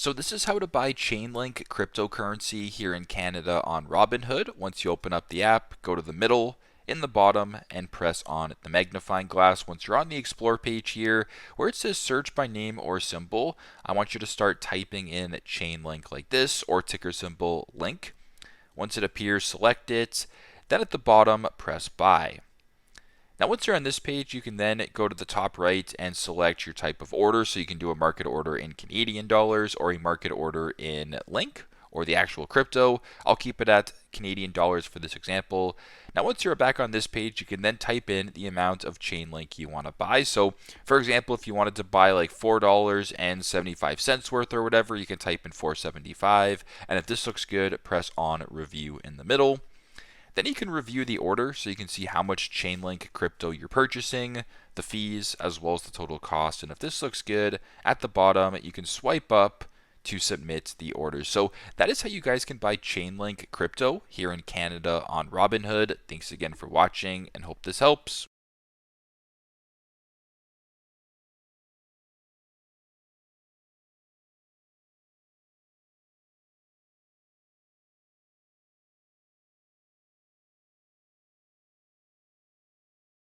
So this is how to buy Chainlink cryptocurrency here in Canada on Robinhood. Once you open up the app, go to the middle, in the bottom, and press on the magnifying glass. Once you're on the Explore page here, where it says search by name or symbol, I want you to start typing in Chainlink like this, or ticker symbol link. Once it appears, select it. Then at the bottom, press buy. Now, once you're on this page, you can then go to the top right and select your type of order. So you can do a market order in Canadian dollars or a market order in Link or the actual crypto. I'll keep it at Canadian dollars for this example. Now, once you're back on this page, you can then type in the amount of Chainlink you want to buy. So, for example, if you wanted to buy like $4.75 worth or whatever, you can type in 475. And if this looks good, press on review in the middle. Then you can review the order so you can see how much Chainlink crypto you're purchasing, the fees, as well as the total cost. And if this looks good, at the bottom, you can swipe up to submit the order. So that is how you guys can buy Chainlink crypto here in Canada on Robinhood. Thanks again for watching and hope this helps.